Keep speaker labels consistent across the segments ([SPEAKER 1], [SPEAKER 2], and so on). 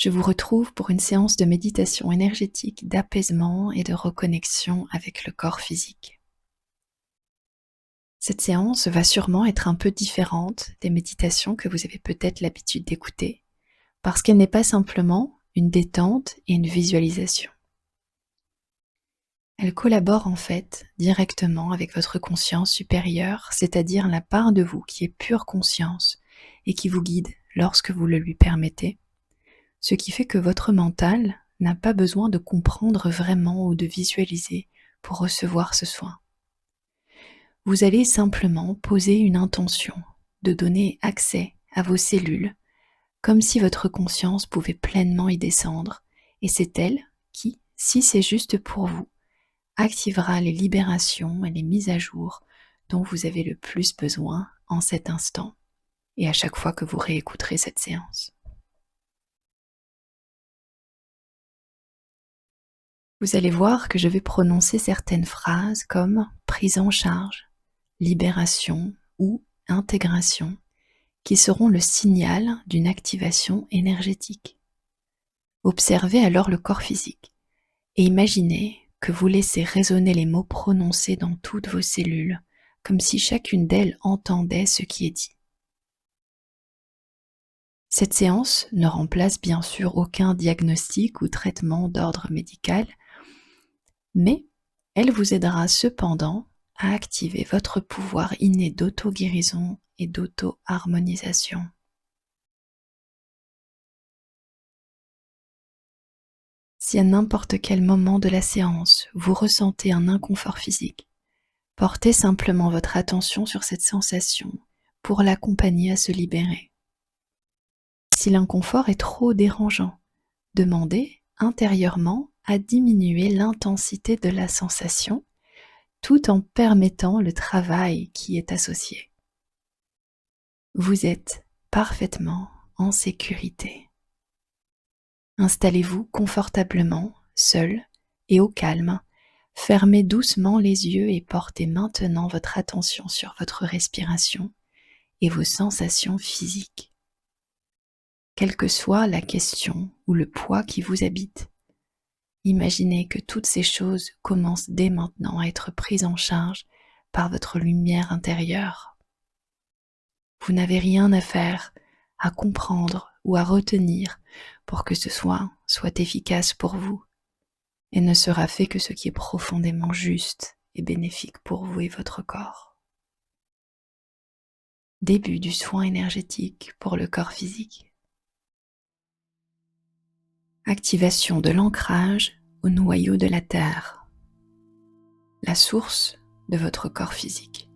[SPEAKER 1] Je vous retrouve pour une séance de méditation énergétique, d'apaisement et de reconnexion avec le corps physique. Cette séance va sûrement être un peu différente des méditations que vous avez peut-être l'habitude d'écouter, parce qu'elle n'est pas simplement une détente et une visualisation. Elle collabore en fait directement avec votre conscience supérieure, c'est-à-dire la part de vous qui est pure conscience et qui vous guide lorsque vous le lui permettez, ce qui fait que votre mental n'a pas besoin de comprendre vraiment ou de visualiser pour recevoir ce soin. Vous allez simplement poser une intention de donner accès à vos cellules, comme si votre conscience pouvait pleinement y descendre, et c'est elle qui, si c'est juste pour vous, activera les libérations et les mises à jour dont vous avez le plus besoin en cet instant et à chaque fois que vous réécouterez cette séance. Vous allez voir que je vais prononcer certaines phrases comme prise en charge, libération ou intégration qui seront le signal d'une activation énergétique. Observez alors le corps physique et imaginez que vous laissez résonner les mots prononcés dans toutes vos cellules, comme si chacune d'elles entendait ce qui est dit. Cette séance ne remplace bien sûr aucun diagnostic ou traitement d'ordre médical, mais elle vous aidera cependant à activer votre pouvoir inné d'auto-guérison et d'auto-harmonisation. Si à n'importe quel moment de la séance, vous ressentez un inconfort physique, portez simplement votre attention sur cette sensation pour l'accompagner à se libérer. Si l'inconfort est trop dérangeant, demandez intérieurement à diminuer l'intensité de la sensation tout en permettant le travail qui est associé. Vous êtes parfaitement en sécurité. Installez-vous confortablement, seul et au calme. Fermez doucement les yeux et portez maintenant votre attention sur votre respiration et vos sensations physiques. Quelle que soit la question ou le poids qui vous habite, imaginez que toutes ces choses commencent dès maintenant à être prises en charge par votre lumière intérieure. Vous n'avez rien à faire, à comprendre ou à retenir pour que ce soin soit efficace pour vous et ne sera fait que ce qui est profondément juste et bénéfique pour vous et votre corps. Début du soin énergétique pour le corps physique. Activation de l'ancrage au noyau de la Terre, la source de votre corps physique.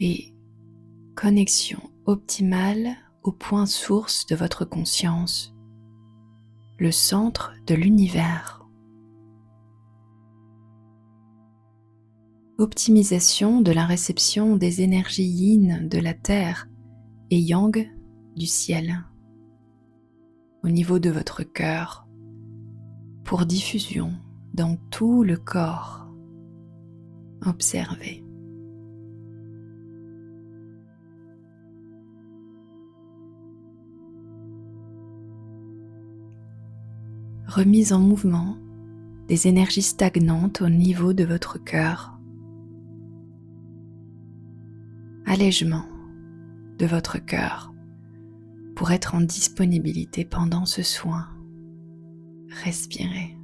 [SPEAKER 1] Et connexion optimale au point source de votre conscience, le centre de l'univers. Optimisation de la réception des énergies yin de la terre et yang du ciel au niveau de votre cœur pour diffusion dans tout le corps. Observez. Remise en mouvement des énergies stagnantes au niveau de votre cœur. Allègement de votre cœur pour être en disponibilité pendant ce soin. Respirez.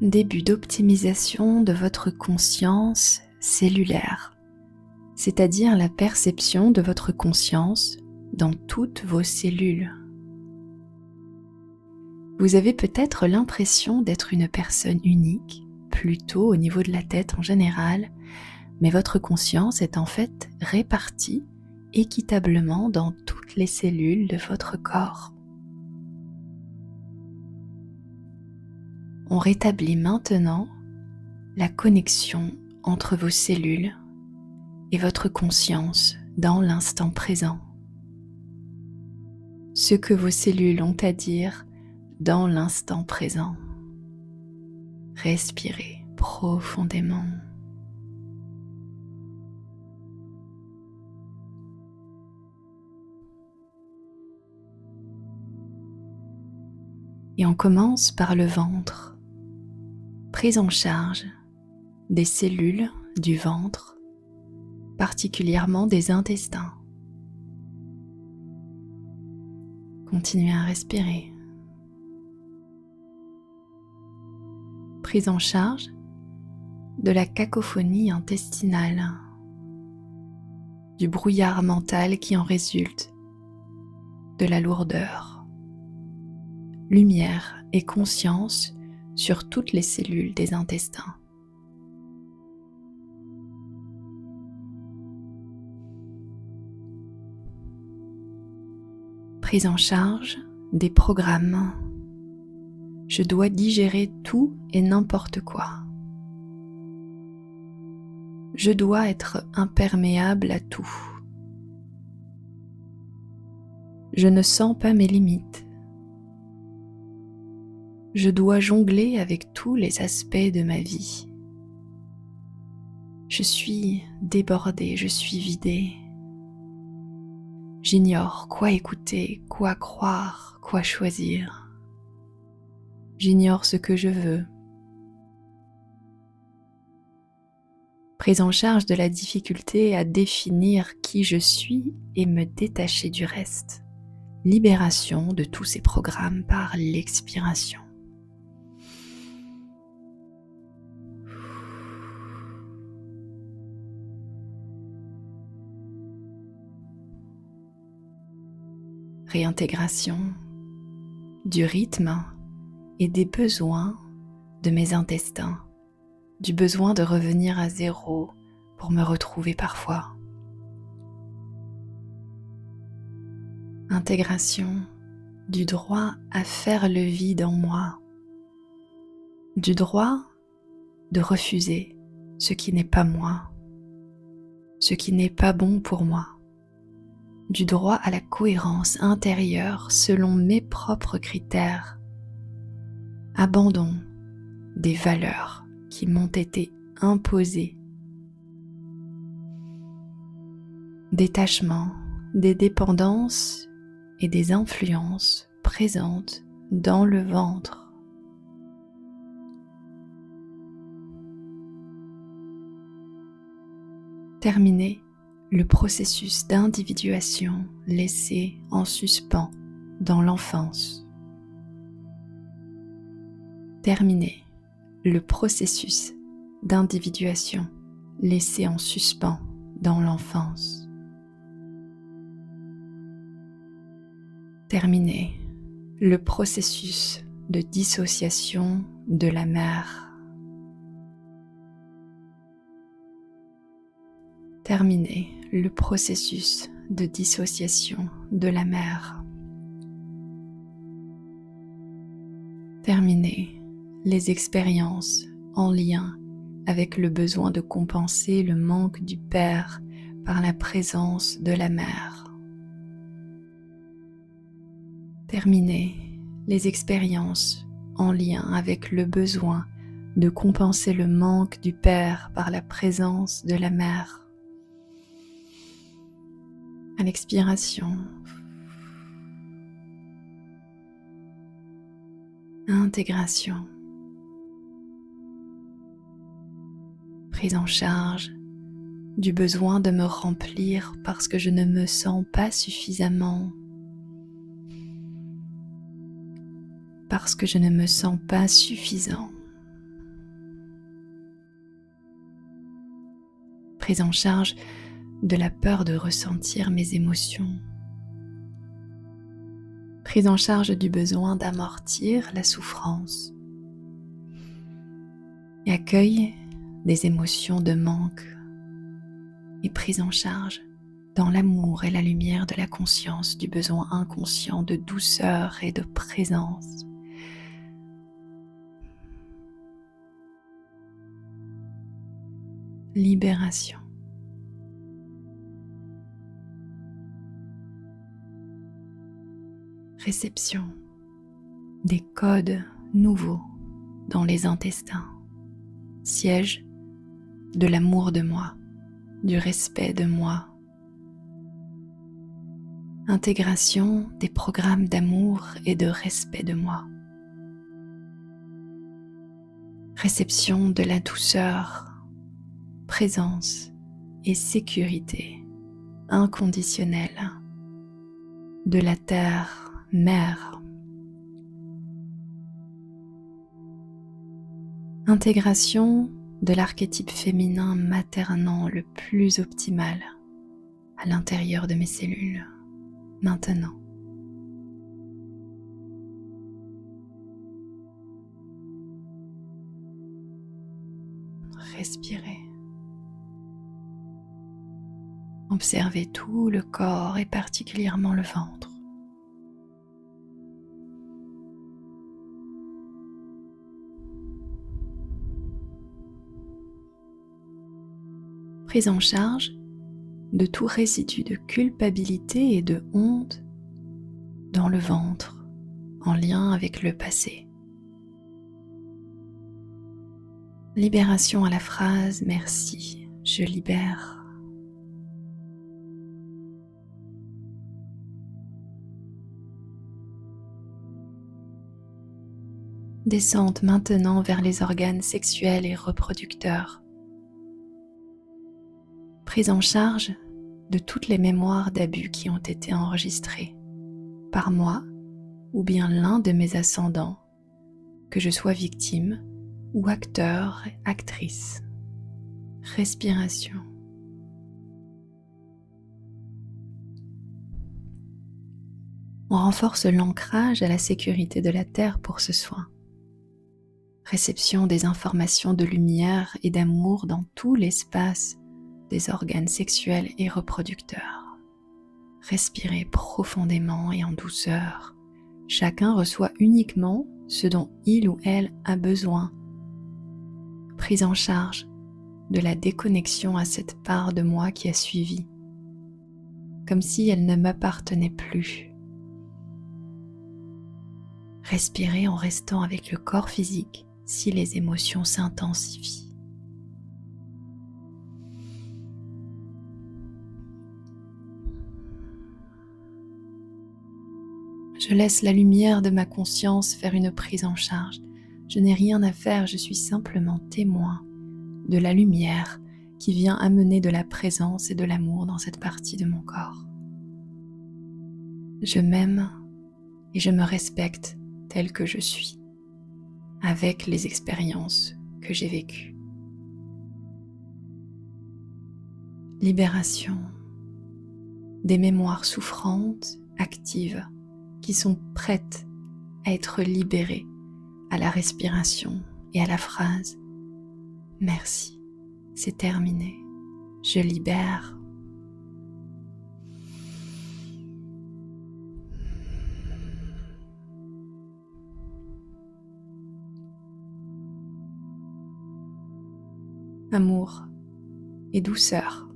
[SPEAKER 1] Début d'optimisation de votre conscience cellulaire, c'est-à-dire la perception de votre conscience dans toutes vos cellules. Vous avez peut-être l'impression d'être une personne unique, plutôt au niveau de la tête en général, mais votre conscience est en fait répartie équitablement dans toutes les cellules de votre corps. On rétablit maintenant la connexion entre vos cellules et votre conscience dans l'instant présent. Ce que vos cellules ont à dire dans l'instant présent. Respirez profondément. Et on commence par le ventre. Prise en charge des cellules du ventre, particulièrement des intestins. Continuez à respirer. Prise en charge de la cacophonie intestinale, du brouillard mental qui en résulte, de la lourdeur. Lumière et conscience sur toutes les cellules des intestins. Prise en charge des programmes. Je dois digérer tout et n'importe quoi. Je dois être imperméable à tout. Je ne sens pas mes limites. Je dois jongler avec tous les aspects de ma vie. Je suis débordée, je suis vidée. J'ignore quoi écouter, quoi croire, quoi choisir. J'ignore ce que je veux. Prise en charge de la difficulté à définir qui je suis et me détacher du reste. Libération de tous ces programmes par l'expiration. Réintégration du rythme et des besoins de mes intestins, du besoin de revenir à zéro pour me retrouver parfois. Intégration du droit à faire le vide en moi, du droit de refuser ce qui n'est pas moi, ce qui n'est pas bon pour moi, du droit à la cohérence intérieure selon mes propres critères, abandon des valeurs qui m'ont été imposées, détachement des dépendances et des influences présentes dans le ventre. Terminer le processus d'individuation laissé en suspens dans l'enfance. Terminer le processus d'individuation laissé en suspens dans l'enfance. Terminer le processus de dissociation de la mère. Terminer le processus de dissociation de la mère. Terminer les expériences en lien avec le besoin de compenser le manque du père par la présence de la mère. Terminer les expériences en lien avec le besoin de compenser le manque du père par la présence de la mère. À l'expiration, intégration, prise en charge du besoin de me remplir parce que je ne me sens pas suffisamment, parce que je ne me sens pas suffisant. Prise en charge de la peur de ressentir mes émotions. Prise en charge du besoin d'amortir la souffrance. Et accueil des émotions de manque. Et prise en charge dans l'amour et la lumière de la conscience du besoin inconscient de douceur et de présence. Libération. Réception des codes nouveaux dans les intestins, siège de l'amour de moi, du respect de moi, intégration des programmes d'amour et de respect de moi, réception de la douceur, présence et sécurité inconditionnelle de la terre mère, intégration de l'archétype féminin maternant le plus optimal à l'intérieur de mes cellules, maintenant. Respirez. Observez tout le corps et particulièrement le ventre. Prise en charge de tout résidu de culpabilité et de honte dans le ventre en lien avec le passé. Libération à la phrase « Merci, je libère ». Descente maintenant vers les organes sexuels et reproducteurs. Prise en charge de toutes les mémoires d'abus qui ont été enregistrées par moi ou bien l'un de mes ascendants, que je sois victime ou acteur et actrice. Respiration. On renforce l'ancrage à la sécurité de la Terre pour ce soin. Réception des informations de lumière et d'amour dans tout l'espace des organes sexuels et reproducteurs. Respirez profondément et en douceur. Chacun reçoit uniquement ce dont il ou elle a besoin. Prise en charge de la déconnexion à cette part de moi qui a suivi, comme si elle ne m'appartenait plus. Respirez en restant avec le corps physique si les émotions s'intensifient. Je laisse la lumière de ma conscience faire une prise en charge. Je n'ai rien à faire, je suis simplement témoin de la lumière qui vient amener de la présence et de l'amour dans cette partie de mon corps. Je m'aime et je me respecte tel que je suis, avec les expériences que j'ai vécues. Libération des mémoires souffrantes, actives, qui sont prêtes à être libérées à la respiration et à la phrase « Merci, c'est terminé, je libère ». Amour et douceur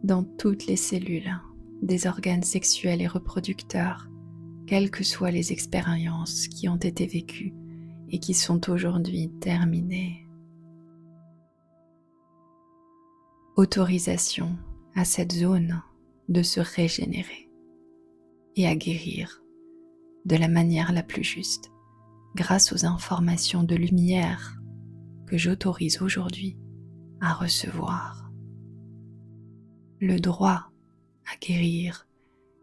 [SPEAKER 1] dans toutes les cellules des organes sexuels et reproducteurs, quelles que soient les expériences qui ont été vécues et qui sont aujourd'hui terminées. Autorisation à cette zone de se régénérer et à guérir de la manière la plus juste grâce aux informations de lumière que j'autorise aujourd'hui à recevoir. Le droit à guérir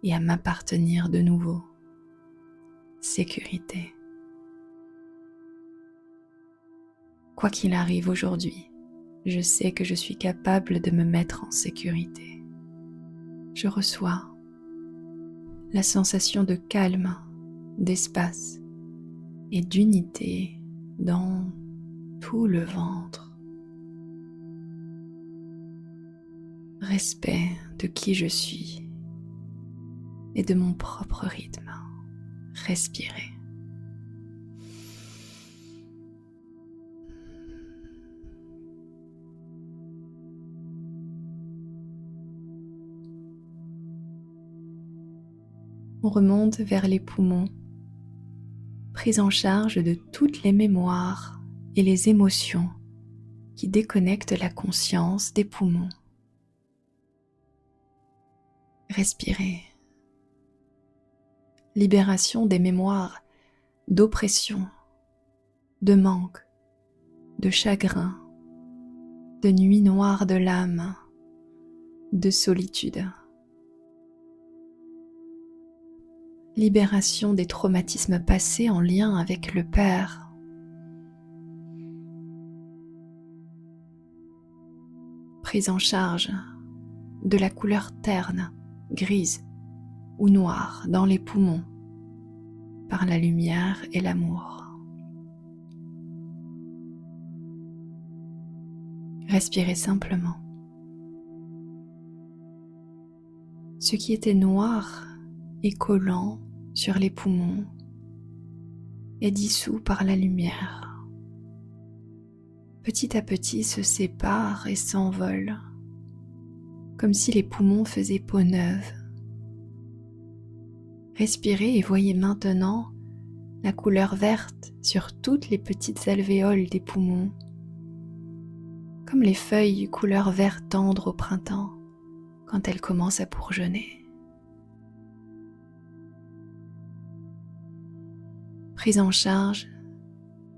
[SPEAKER 1] et à m'appartenir de nouveau. Sécurité. Quoi qu'il arrive aujourd'hui, je sais que je suis capable de me mettre en sécurité. Je reçois la sensation de calme, d'espace et d'unité dans tout le ventre. Respect de qui je suis et de mon propre rythme. Respirez. On remonte vers les poumons. Prise en charge de toutes les mémoires et les émotions qui déconnectent la conscience des poumons. Respirez. Libération des mémoires d'oppression, de manque, de chagrin, de nuit noire de l'âme, de solitude. Libération des traumatismes passés en lien avec le Père. Prise en charge de la couleur terne, grise ou noire dans les poumons par la lumière et l'amour. Respirez simplement. Ce qui était noir et collant sur les poumons est dissous par la lumière. Petit à petit se sépare et s'envole, comme si les poumons faisaient peau neuve. Respirez et voyez maintenant la couleur verte sur toutes les petites alvéoles des poumons, comme les feuilles couleur vert tendre au printemps quand elles commencent à bourgeonner. Prise en charge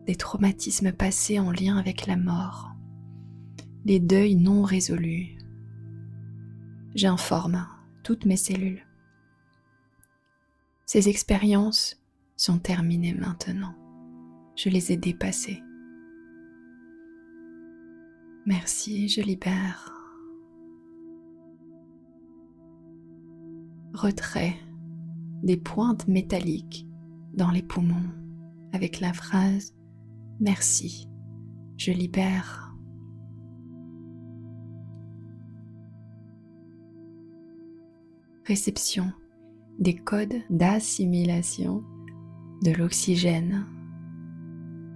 [SPEAKER 1] des traumatismes passés en lien avec la mort, les deuils non résolus. J'informe toutes mes cellules. Ces expériences sont terminées maintenant. Je les ai dépassées. Merci, je libère. Retrait des pointes métalliques dans les poumons avec la phrase « Merci, je libère ». Réception des codes d'assimilation de l'oxygène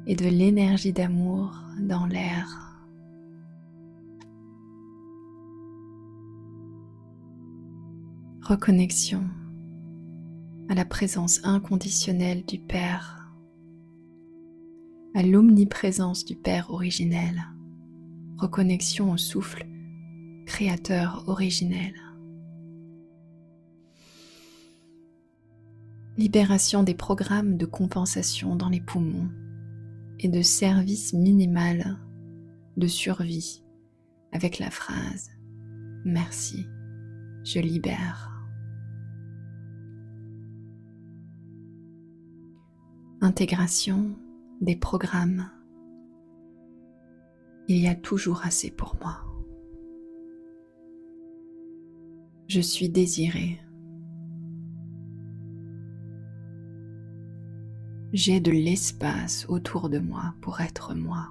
[SPEAKER 1] et de l'énergie d'amour dans l'air. Reconnexion à la présence inconditionnelle du Père, à l'omniprésence du Père originel, reconnexion au souffle créateur originel. Libération des programmes de compensation dans les poumons et de service minimal de survie avec la phrase « Merci, je libère ». Intégration des programmes. Il y a toujours assez pour moi. Je suis désiré. J'ai de l'espace autour de moi pour être moi.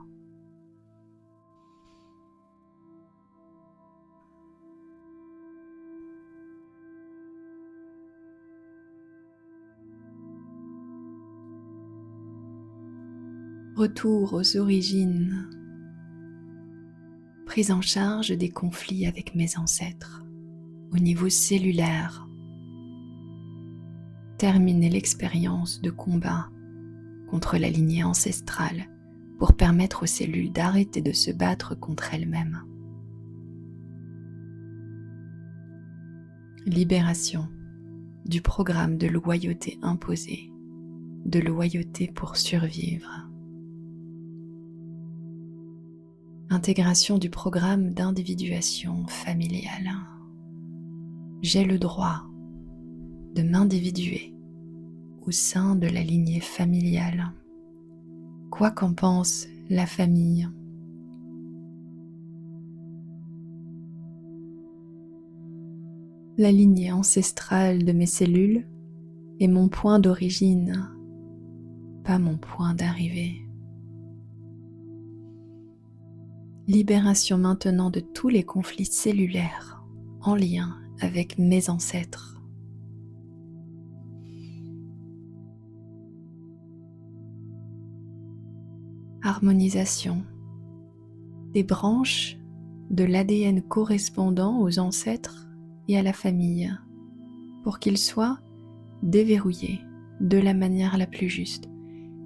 [SPEAKER 1] Retour aux origines. Prise en charge des conflits avec mes ancêtres au niveau cellulaire. Terminer l'expérience de combat contre la lignée ancestrale pour permettre aux cellules d'arrêter de se battre contre elles-mêmes. Libération du programme de loyauté imposé, de loyauté pour survivre. Intégration du programme d'individuation familiale. J'ai le droit de m'individuer au sein de la lignée familiale, quoi qu'en pense la famille. La lignée ancestrale de mes cellules est mon point d'origine, pas mon point d'arrivée. Libération maintenant de tous les conflits cellulaires en lien avec mes ancêtres. Harmonisation des branches de l'ADN correspondant aux ancêtres et à la famille pour qu'ils soient déverrouillés de la manière la plus juste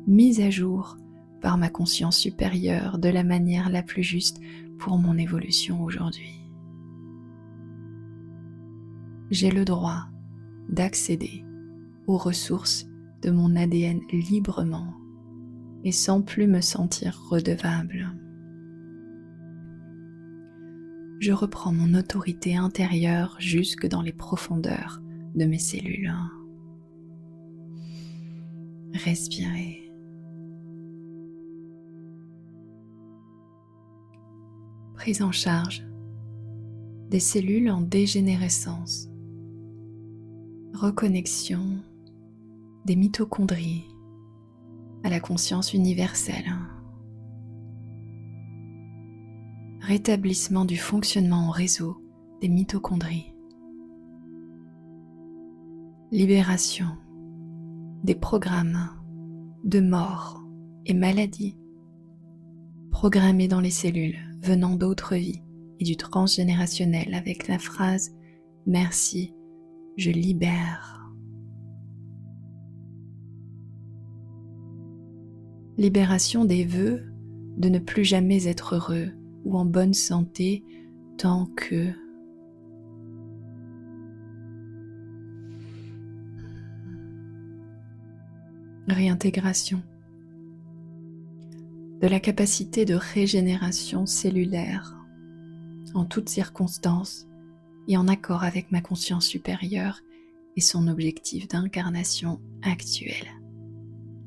[SPEAKER 1] mise à jour par ma conscience supérieure de la manière la plus juste pour mon évolution aujourd'hui. J'ai le droit d'accéder aux ressources de mon ADN librement et sans plus me sentir redevable. Je reprends mon autorité intérieure jusque dans les profondeurs de mes cellules. Respirez. Prise en charge des cellules en dégénérescence. Reconnexion des mitochondries à la conscience universelle. Rétablissement du fonctionnement en réseau des mitochondries. Libération des programmes de mort et maladie programmés dans les cellules venant d'autres vies et du transgénérationnel avec la phrase « Merci, je libère ». Libération des vœux de ne plus jamais être heureux ou en bonne santé tant que réintégration de la capacité de régénération cellulaire en toutes circonstances et en accord avec ma conscience supérieure et son objectif d'incarnation actuel.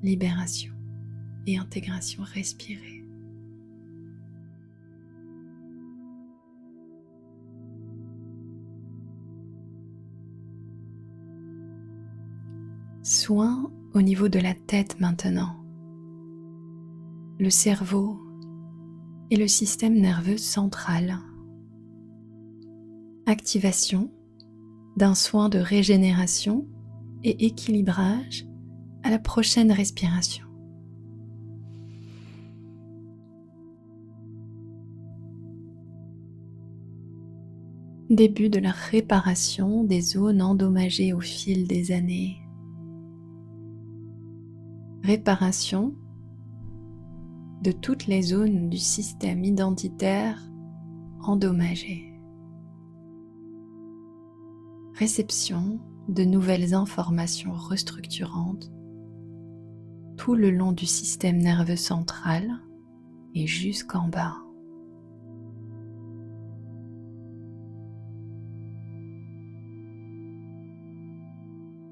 [SPEAKER 1] Libération et intégration respirée. Soin au niveau de la tête maintenant. Le cerveau et le système nerveux central. Activation d'un soin de régénération et équilibrage à la prochaine respiration. Début de la réparation des zones endommagées au fil des années. Réparation de toutes les zones du système identitaire endommagées. Réception de nouvelles informations restructurantes tout le long du système nerveux central et jusqu'en bas.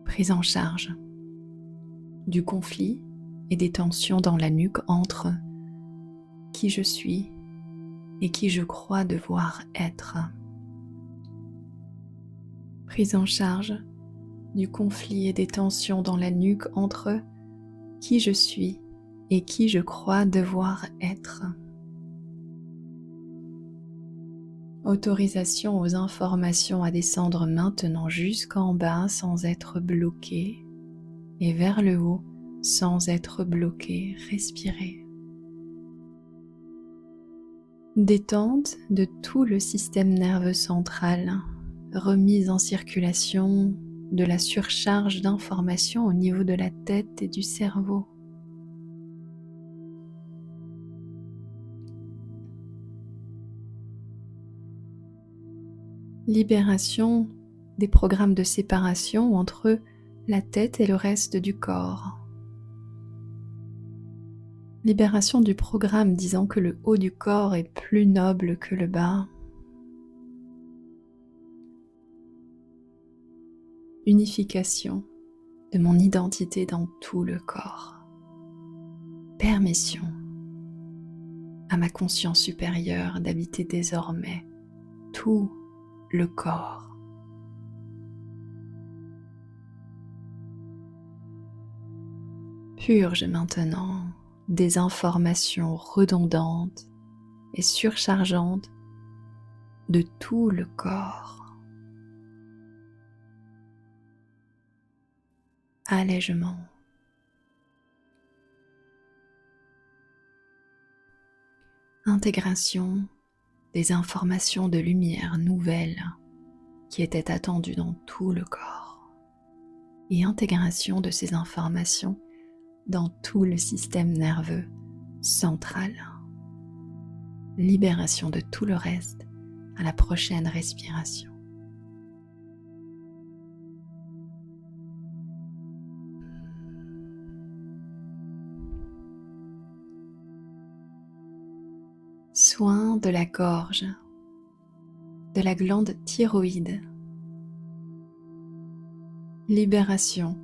[SPEAKER 1] Prise en charge du conflit et des tensions dans la nuque entre qui je suis et qui je crois devoir être. Prise en charge du conflit et des tensions dans la nuque entre qui je suis et qui je crois devoir être. Autorisation aux informations à descendre maintenant jusqu'en bas sans être bloquées et vers le haut sans être bloquées. Respirez. Détente de tout le système nerveux central, remise en circulation de la surcharge d'informations au niveau de la tête et du cerveau. Libération des programmes de séparation entre la tête et le reste du corps. Libération du programme disant que le haut du corps est plus noble que le bas. Unification de mon identité dans tout le corps. Permission à ma conscience supérieure d'habiter désormais tout le corps. Purge maintenant des informations redondantes et surchargeantes de tout le corps. Allègement. Intégration des informations de lumière nouvelles qui étaient attendues dans tout le corps et intégration de ces informations dans tout le système nerveux central. Libération de tout le reste à la prochaine respiration. Soin de la gorge, de la glande thyroïde. Libération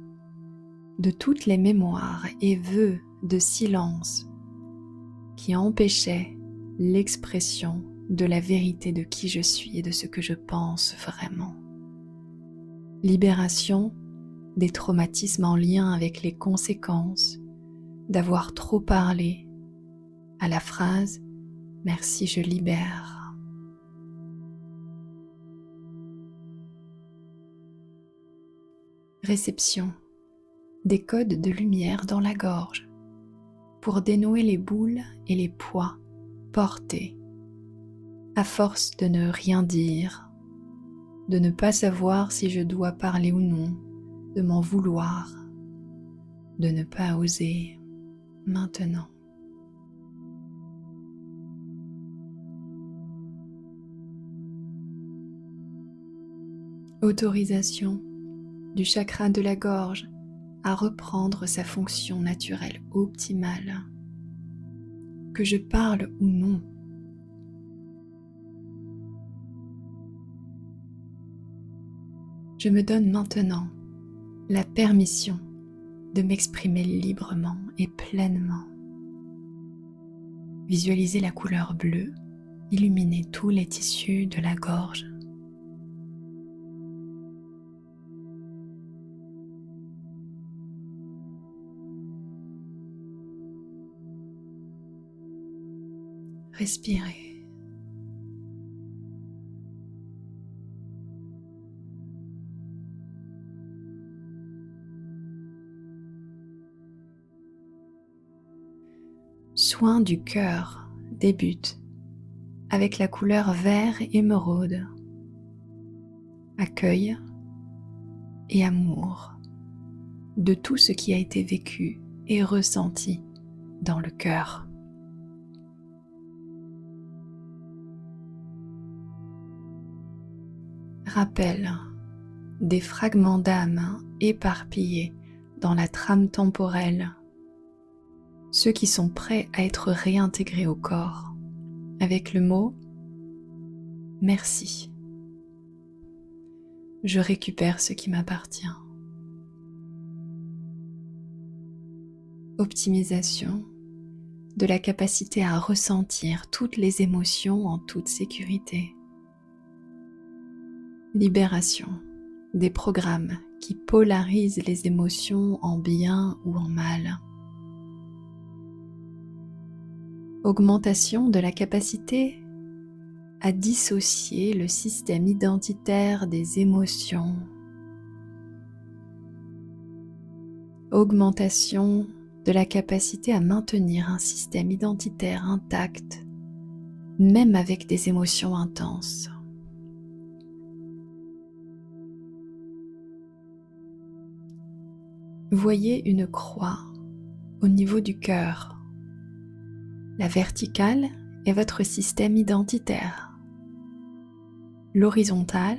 [SPEAKER 1] de toutes les mémoires et vœux de silence qui empêchaient l'expression de la vérité de qui je suis et de ce que je pense vraiment. Libération des traumatismes en lien avec les conséquences d'avoir trop parlé à la phrase « Merci, je libère ». Réception des codes de lumière dans la gorge pour dénouer les boules et les poids portés à force de ne rien dire, de ne pas savoir si je dois parler ou non, de m'en vouloir, de ne pas oser maintenant. Autorisation du chakra de la gorge à reprendre sa fonction naturelle optimale. Que je parle ou non, je me donne maintenant la permission de m'exprimer librement et pleinement. Visualisez la couleur bleue illuminer tous les tissus de la gorge. Respirez. Soin du cœur débute avec la couleur vert émeraude. Accueil et amour de tout ce qui a été vécu et ressenti dans le cœur. Rappel des fragments d'âme éparpillés dans la trame temporelle, ceux qui sont prêts à être réintégrés au corps avec le mot « merci ». Je récupère ce qui m'appartient. Optimisation de la capacité à ressentir toutes les émotions en toute sécurité. Libération des programmes qui polarisent les émotions en bien ou en mal. Augmentation de la capacité à dissocier le système identitaire des émotions. Augmentation de la capacité à maintenir un système identitaire intact, même avec des émotions intenses. Voyez une croix au niveau du cœur. La verticale est votre système identitaire. L'horizontale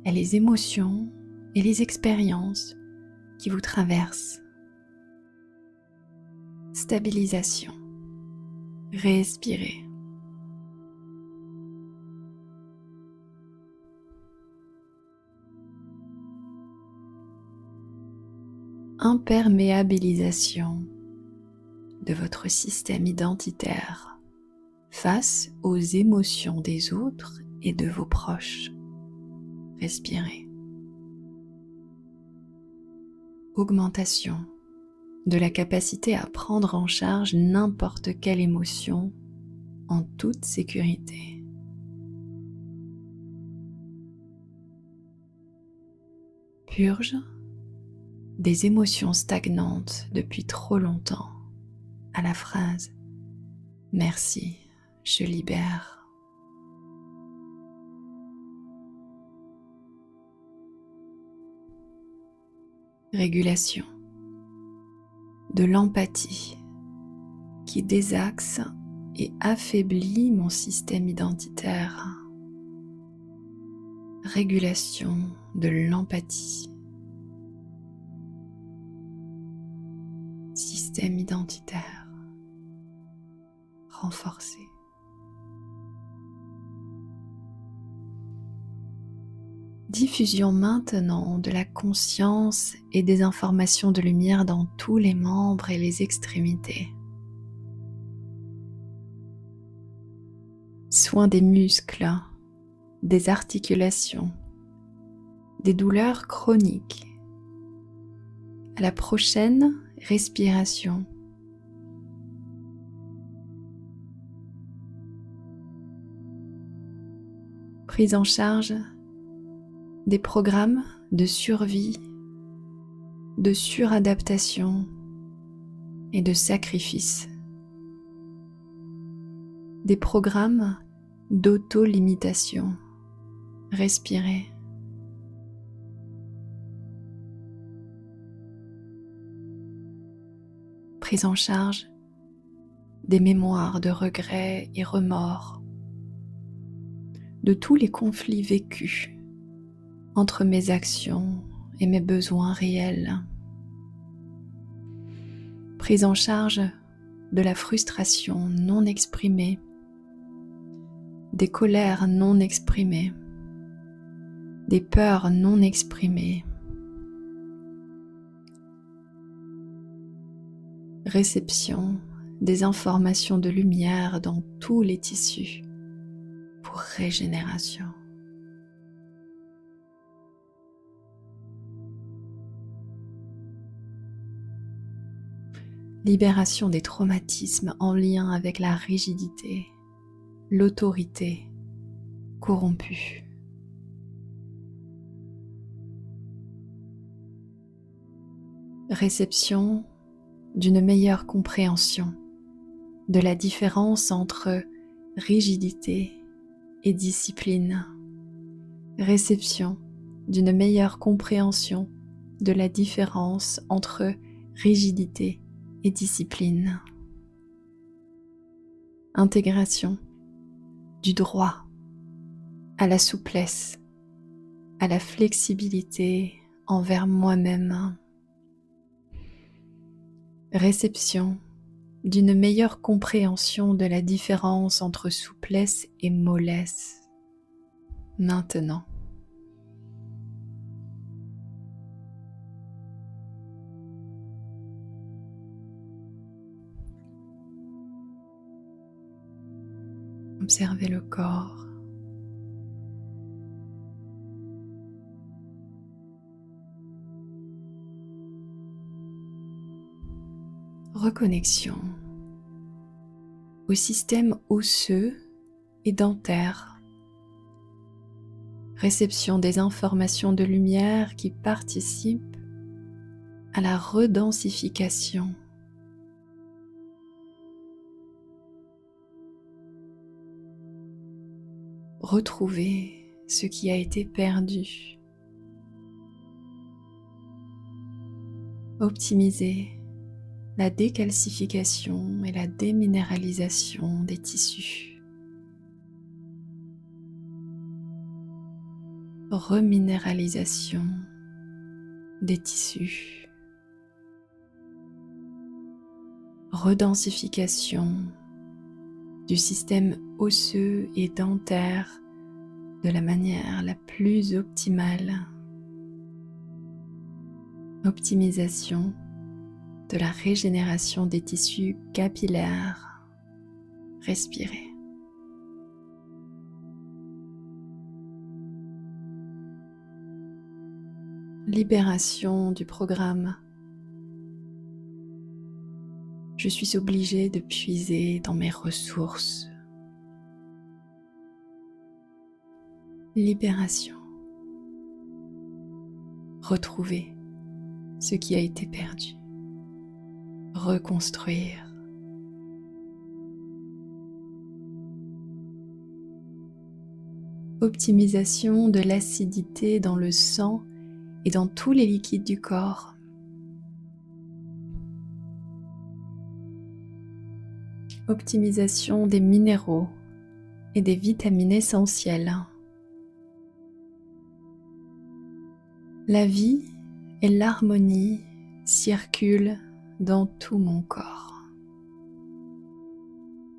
[SPEAKER 1] est les émotions et les expériences qui vous traversent. Stabilisation. Respirez. Imperméabilisation de votre système identitaire face aux émotions des autres et de vos proches. Respirez. Augmentation de la capacité à prendre en charge n'importe quelle émotion en toute sécurité. Purge des émotions stagnantes depuis trop longtemps à la phrase « Merci, je libère ». Régulation de l'empathie qui désaxe et affaiblit mon système identitaire. Régulation de l'empathie. Système identitaire renforcé. Diffusion maintenant de la conscience et des informations de lumière dans tous les membres et les extrémités. Soin des muscles, des articulations, des douleurs chroniques. À la prochaine respiration. Prise en charge des programmes de survie, de suradaptation et de sacrifice. Des programmes d'auto-limitation. Respirez. Prise en charge des mémoires de regrets et remords, de tous les conflits vécus entre mes actions et mes besoins réels. Prise en charge de la frustration non exprimée, des colères non exprimées, des peurs non exprimées. Réception des informations de lumière dans tous les tissus pour régénération. Libération des traumatismes en lien avec la rigidité, l'autorité corrompue. Réception d'une meilleure compréhension de la différence entre rigidité et discipline. Réception d'une meilleure compréhension de la différence entre rigidité et discipline. Intégration du droit à la souplesse, à la flexibilité envers moi-même. Réception d'une meilleure compréhension de la différence entre souplesse et mollesse. Maintenant. Observez le corps. Reconnexion au système osseux et dentaire. Réception des informations de lumière qui participent à la redensification. Retrouver ce qui a été perdu. Optimiser la décalcification et la déminéralisation des tissus. Reminéralisation des tissus. Redensification du système osseux et dentaire de la manière la plus optimale. Optimisation de la régénération des tissus capillaires. Respirez. Libération du programme. Je suis obligée de puiser dans mes ressources. Libération. Retrouver ce qui a été perdu. Reconstruire. Optimisation de l'acidité dans le sang et dans tous les liquides du corps. Optimisation des minéraux et des vitamines essentielles. La vie et l'harmonie circulent dans tout mon corps.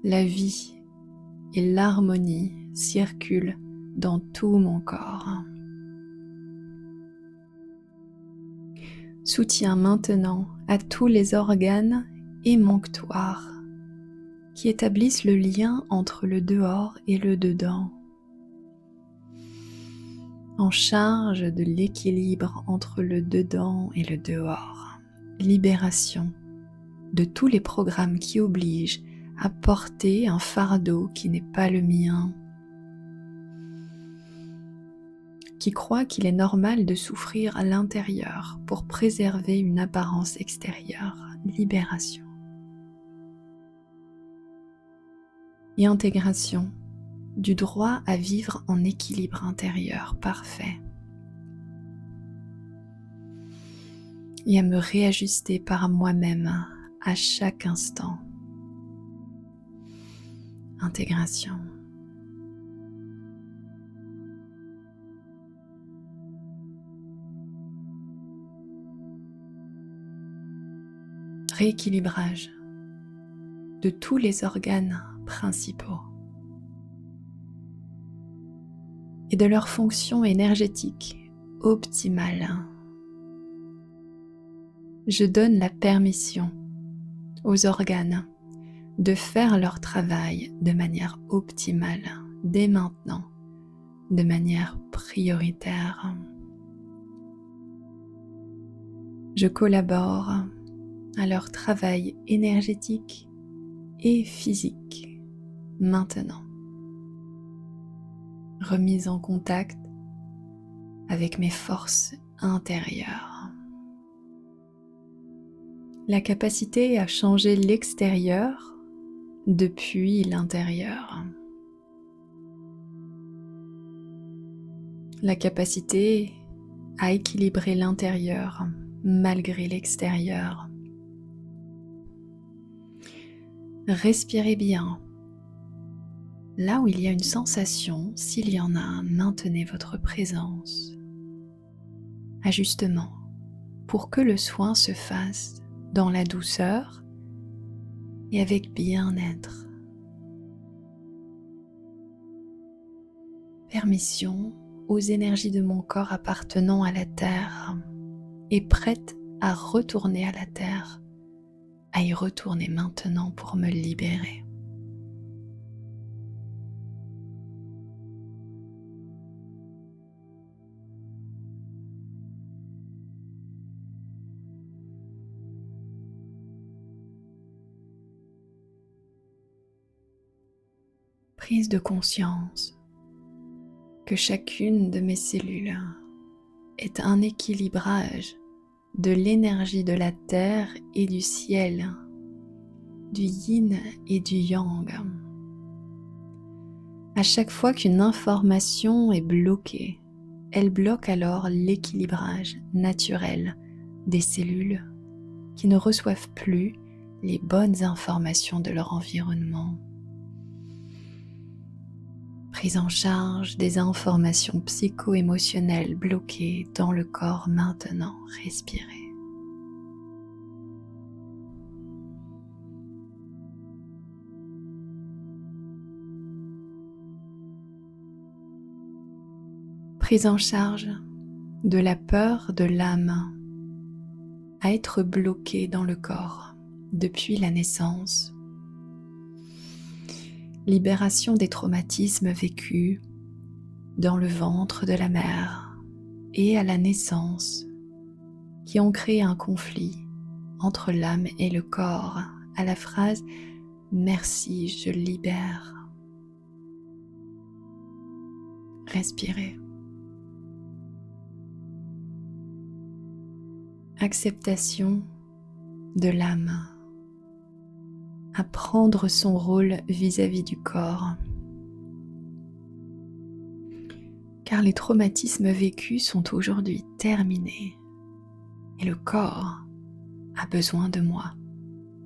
[SPEAKER 1] La vie et l'harmonie circulent dans tout mon corps. Soutien maintenant à tous les organes émonctoires qui établissent le lien entre le dehors et le dedans, en charge de l'équilibre entre le dedans et le dehors. Libération de tous les programmes qui obligent à porter un fardeau qui n'est pas le mien, qui croit qu'il est normal de souffrir à l'intérieur pour préserver une apparence extérieure. Libération. Et intégration du droit à vivre en équilibre intérieur parfait et à me réajuster par moi-même à chaque instant. Intégration. Rééquilibrage de tous les organes principaux et de leur fonction énergétique optimale. Je donne la permission aux organes de faire leur travail de manière optimale, dès maintenant, de manière prioritaire. Je collabore à leur travail énergétique et physique, maintenant. Remise en contact avec mes forces intérieures. La capacité à changer l'extérieur depuis l'intérieur. La capacité à équilibrer l'intérieur malgré l'extérieur. Respirez bien. Là où il y a une sensation, s'il y en a, maintenez votre présence. Ajustement pour que le soin se fasse dans la douceur et avec bien-être. Permission aux énergies de mon corps appartenant à la terre et prêtes à retourner à la terre, à y retourner maintenant pour me libérer. Prise de conscience que chacune de mes cellules est un équilibrage de l'énergie de la terre et du ciel, du yin et du yang. À chaque fois qu'une information est bloquée, elle bloque alors l'équilibrage naturel des cellules qui ne reçoivent plus les bonnes informations de leur environnement. Prise en charge des informations psycho-émotionnelles bloquées dans le corps maintenant. Respirez. Prise en charge de la peur de l'âme à être bloquée dans le corps depuis la naissance. Libération des traumatismes vécus dans le ventre de la mère et à la naissance qui ont créé un conflit entre l'âme et le corps à la phrase « Merci, je libère ». Respirez. Acceptation de l'âme à prendre son rôle vis-à-vis du corps. Car les traumatismes vécus sont aujourd'hui terminés et le corps a besoin de moi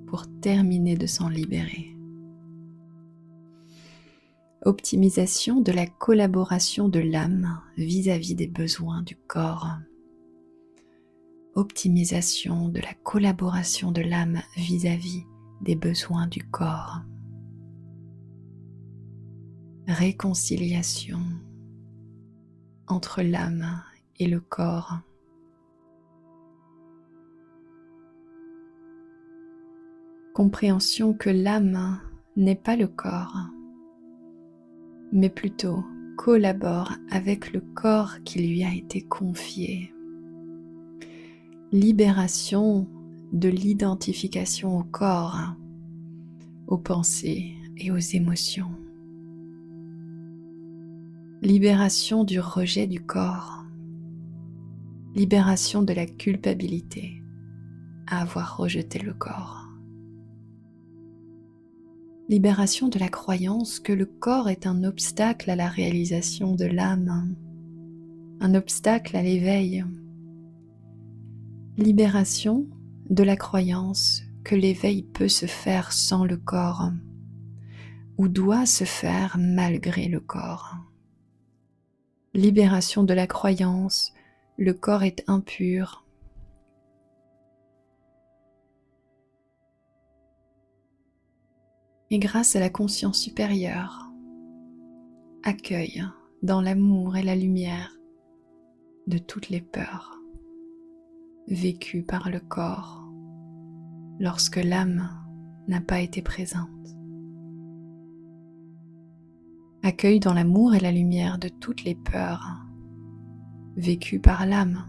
[SPEAKER 1] pour terminer de s'en libérer. Optimisation de la collaboration de l'âme vis-à-vis des besoins du corps. Optimisation de la collaboration de l'âme vis-à-vis des besoins du corps. Réconciliation entre l'âme et le corps. Compréhension que l'âme n'est pas le corps, mais plutôt collabore avec le corps qui lui a été confié. Libération de l'identification au corps, aux pensées et aux émotions. Libération du rejet du corps. Libération de la culpabilité à avoir rejeté le corps. Libération de la croyance que le corps est un obstacle à la réalisation de l'âme, un obstacle à l'éveil. Libération de la croyance que l'éveil peut se faire sans le corps ou doit se faire malgré le corps. Libération de la croyance, le corps est impur. Et grâce à la conscience supérieure, accueille dans l'amour et la lumière de toutes les peurs vécues par le corps lorsque l'âme n'a pas été présente. Accueille dans l'amour et la lumière de toutes les peurs vécues par l'âme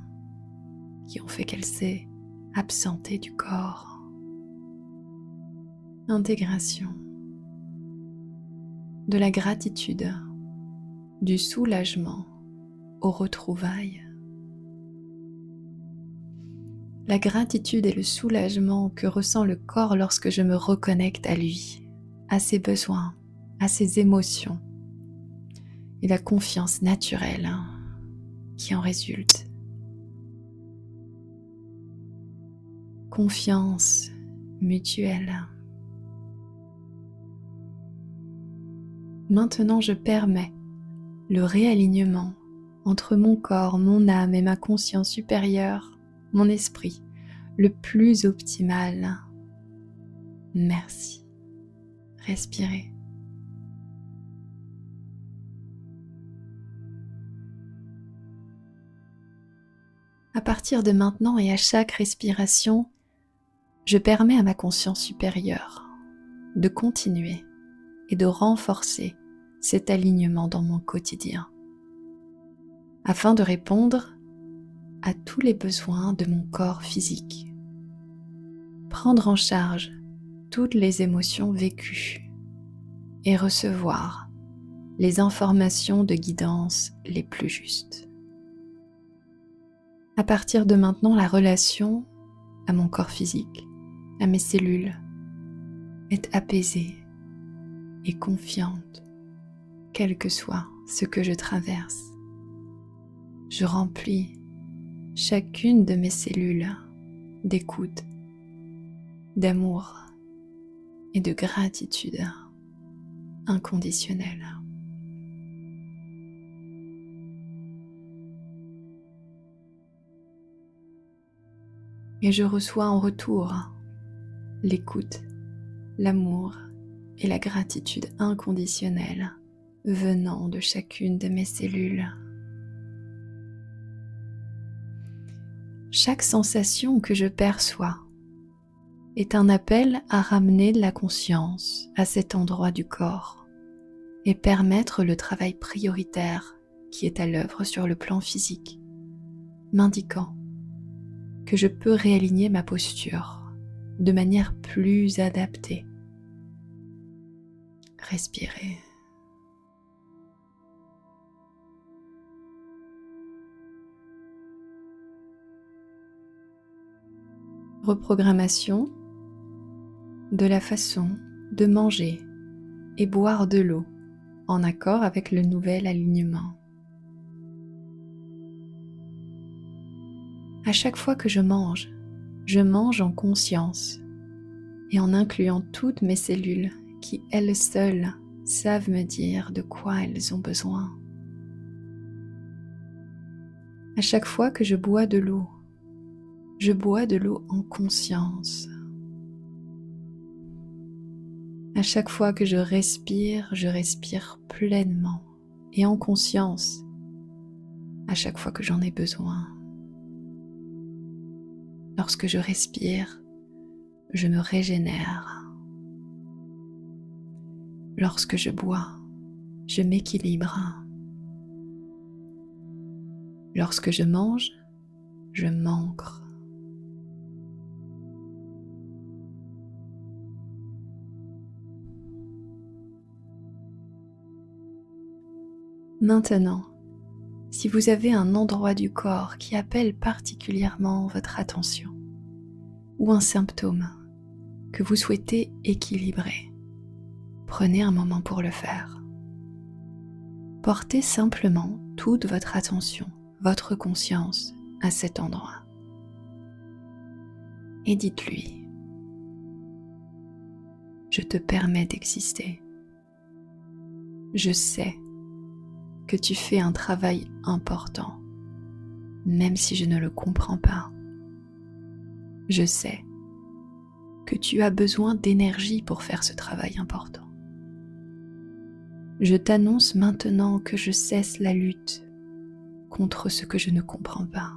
[SPEAKER 1] qui ont fait qu'elle s'est absentée du corps. Intégration de la gratitude, du soulagement aux retrouvailles. La gratitude et le soulagement que ressent le corps lorsque je me reconnecte à lui, à ses besoins, à ses émotions, et la confiance naturelle qui en résulte. Confiance mutuelle. Maintenant, je permets le réalignement entre mon corps, mon âme et ma conscience supérieure, mon esprit, le plus optimal. Merci. Respirez. À partir de maintenant et à chaque respiration, je permets à ma conscience supérieure de continuer et de renforcer cet alignement dans mon quotidien, afin de répondre à tous les besoins de mon corps physique, prendre en charge toutes les émotions vécues et recevoir les informations de guidance les plus justes. À partir de maintenant, la relation à mon corps physique, à mes cellules, est apaisée et confiante, quel que soit ce que je traverse. Je remplis chacune de mes cellules d'écoute, d'amour et de gratitude inconditionnelle. Et je reçois en retour l'écoute, l'amour et la gratitude inconditionnelle venant de chacune de mes cellules. Chaque sensation que je perçois est un appel à ramener de la conscience à cet endroit du corps et permettre le travail prioritaire qui est à l'œuvre sur le plan physique, m'indiquant que je peux réaligner ma posture de manière plus adaptée. Respirez. Reprogrammation de la façon de manger et boire de l'eau en accord avec le nouvel alignement. À chaque fois que je mange en conscience et en incluant toutes mes cellules qui, elles seules, savent me dire de quoi elles ont besoin. À chaque fois que je bois de l'eau en conscience. À chaque fois que je respire pleinement et en conscience à chaque fois que j'en ai besoin. Lorsque je respire, je me régénère. Lorsque je bois, je m'équilibre. Lorsque je mange, je m'ancre. Maintenant, si vous avez un endroit du corps qui appelle particulièrement votre attention ou un symptôme que vous souhaitez équilibrer, prenez un moment pour le faire. Portez simplement toute votre attention, votre conscience à cet endroit. Et dites-lui, je te permets d'exister. Je sais que tu fais un travail important, même si je ne le comprends pas. Je sais que tu as besoin d'énergie pour faire ce travail important. Je t'annonce maintenant que je cesse la lutte contre ce que je ne comprends pas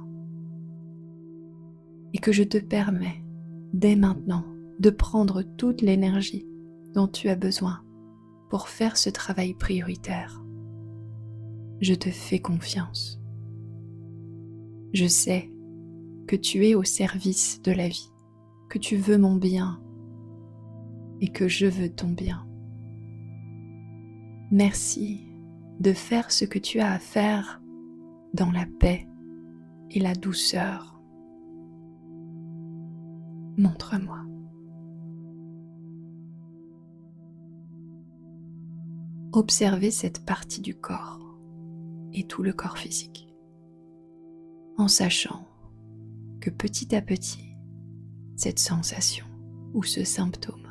[SPEAKER 1] et que je te permets dès maintenant de prendre toute l'énergie dont tu as besoin pour faire ce travail prioritaire. Je te fais confiance. Je sais que tu es au service de la vie, que tu veux mon bien et que je veux ton bien. Merci de faire ce que tu as à faire dans la paix et la douceur. Montre-moi. Observez cette partie du corps et tout le corps physique, en sachant que petit à petit, cette sensation ou ce symptôme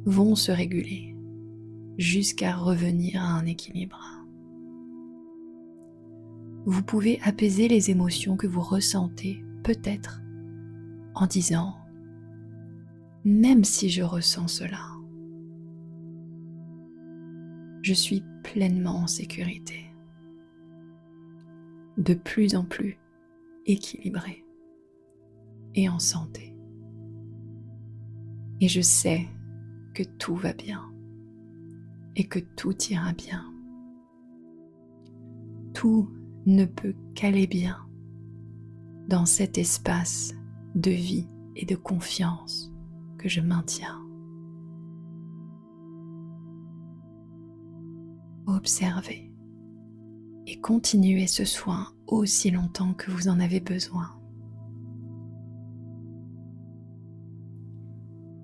[SPEAKER 1] vont se réguler jusqu'à revenir à un équilibre. Vous pouvez apaiser les émotions que vous ressentez, peut-être en disant « Même si je ressens cela, je suis pleinement en sécurité, de plus en plus équilibré et en santé. Et je sais que tout va bien et que tout ira bien. Tout ne peut qu'aller bien dans cet espace de vie et de confiance que je maintiens. Observez et continuez ce soin aussi longtemps que vous en avez besoin.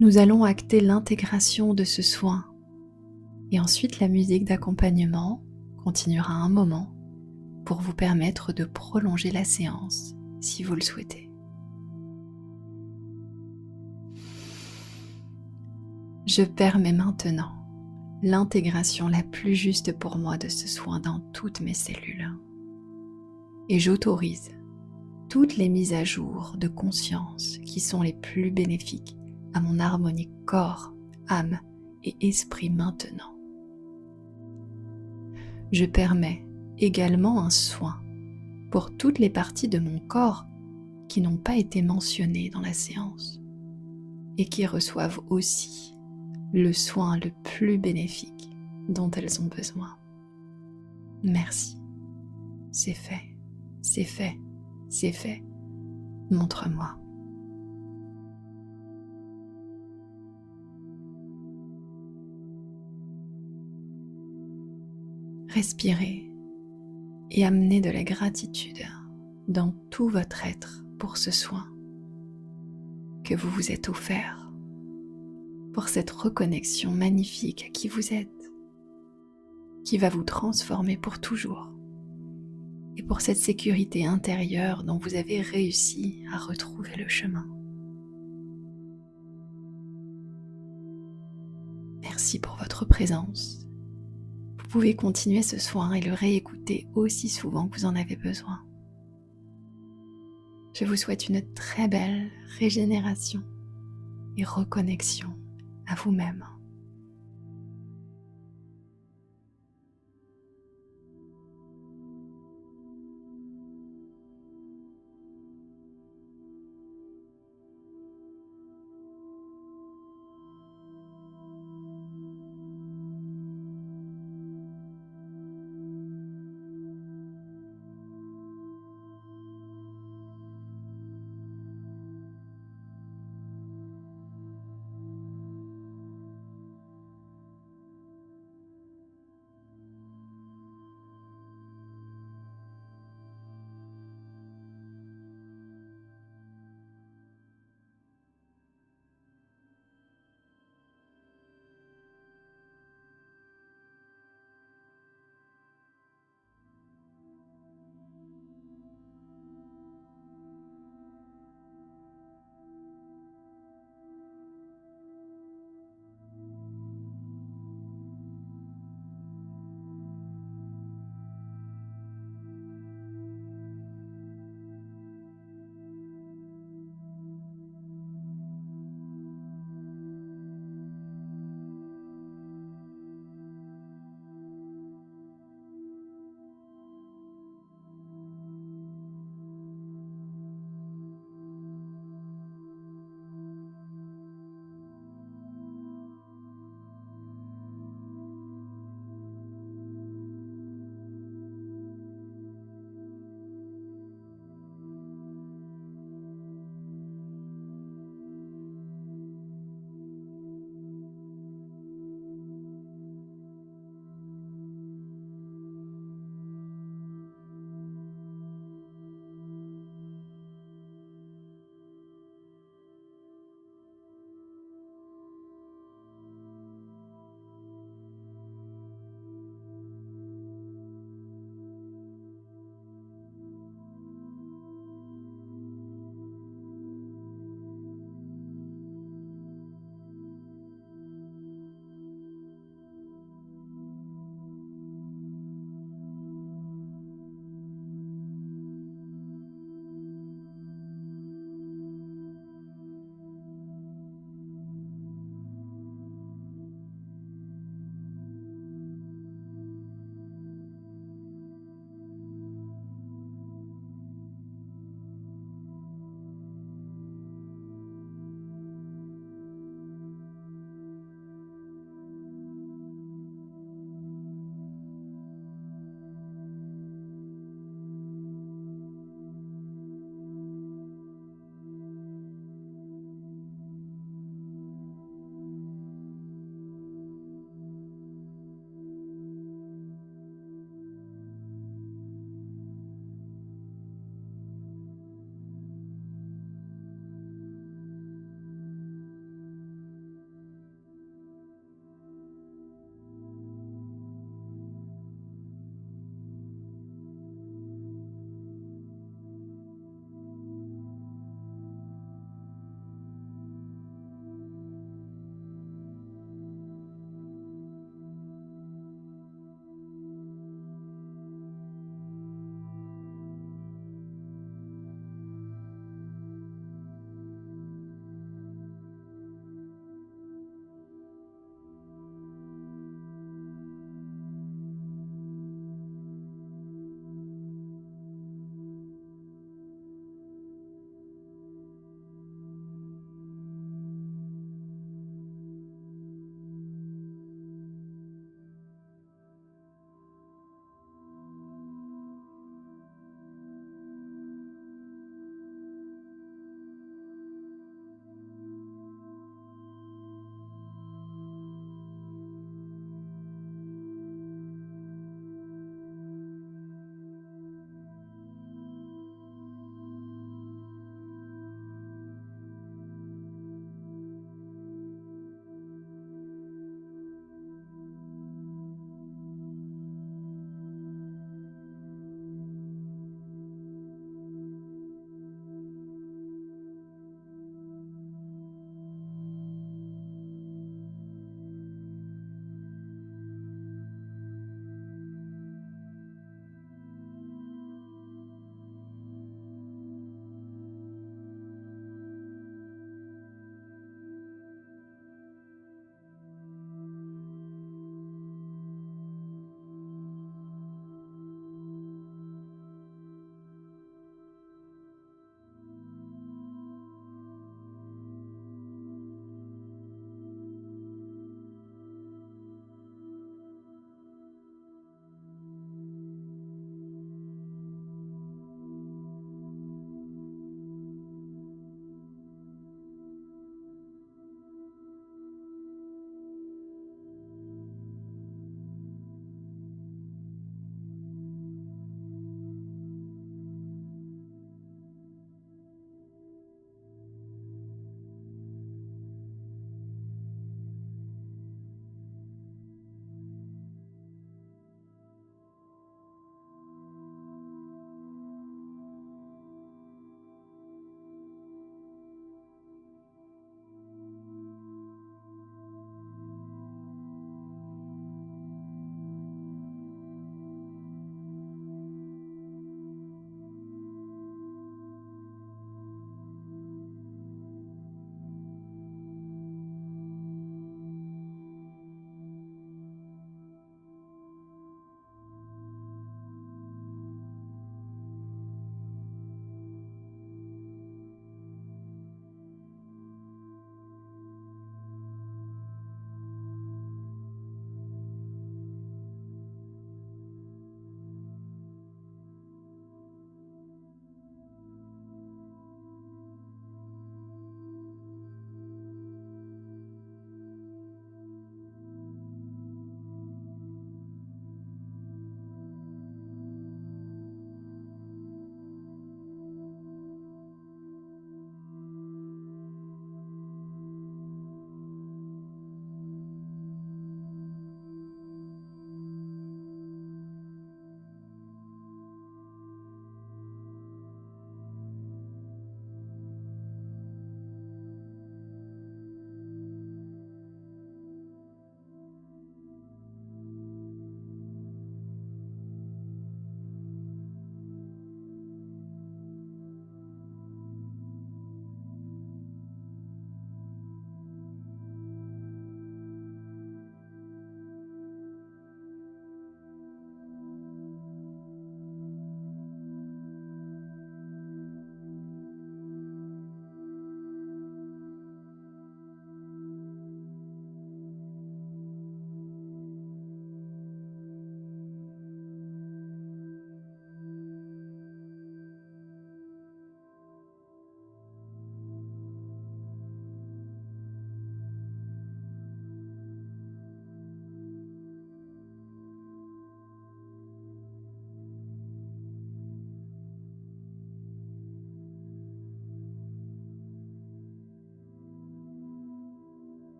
[SPEAKER 1] Nous allons acter l'intégration de ce soin et ensuite la musique d'accompagnement continuera un moment pour vous permettre de prolonger la séance si vous le souhaitez. Je permets maintenant l'intégration la plus juste pour moi de ce soin dans toutes mes cellules. Et j'autorise toutes les mises à jour de conscience qui sont les plus bénéfiques à mon harmonie corps, âme et esprit maintenant. Je permets également un soin pour toutes les parties de mon corps qui n'ont pas été mentionnées dans la séance et qui reçoivent aussi le soin le plus bénéfique dont elles ont besoin. Merci. C'est fait, c'est fait, c'est fait. Montre-moi. Respirez et amenez de la gratitude dans tout votre être pour ce soin que vous vous êtes offert, pour cette reconnexion magnifique à qui vous êtes, qui va vous transformer pour toujours, et pour cette sécurité intérieure dont vous avez réussi à retrouver le chemin. Merci pour votre présence pouvez continuer ce soin et le réécouter aussi souvent que vous en avez besoin. Je vous souhaite une très belle régénération et reconnexion à vous-même.